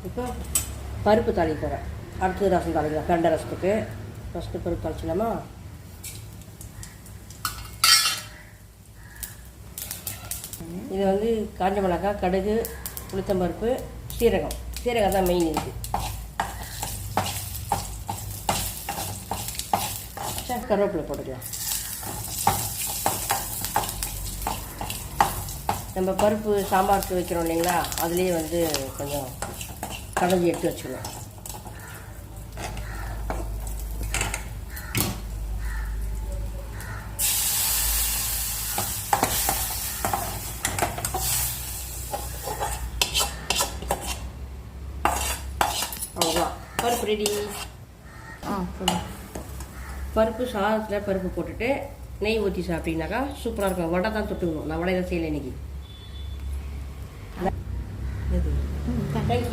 இப்போ பருப்பு தாளிக்கிறேன். அடுத்தது ரசம் தாளிக்கலாம். கண்ட ரசத்துக்கு ஃபஸ்ட்டு பருப்பு தாளிச்சிடலாமா? இது வந்து காஞ்ச மிளகாய், கடுகு, உளுத்தம்பருப்பு, சீரகம் தான் மெயின் இருக்குது. கருவேப்பிலை போட்டுக்கலாம். நம்ம பருப்பு சாம்பாருக்கு வைக்கிறோம் இல்லைங்களா, அதுலேயே வந்து கொஞ்சம் கடைஞ்சி எடுத்து வச்சுக்கலாம். அவ்வளோதான், பருப்பு ரெடி. பருப்பு சாதத்தில் பருப்பு போட்டுட்டு நெய் ஊற்றி சாப்பிட்டீங்கன்னாக்கா சூப்பராக இருக்கும். வடை தான் தொட்டுக்கணும். நான் வடை தான் செய்யலை இன்னைக்கு. தேங்க்யூ.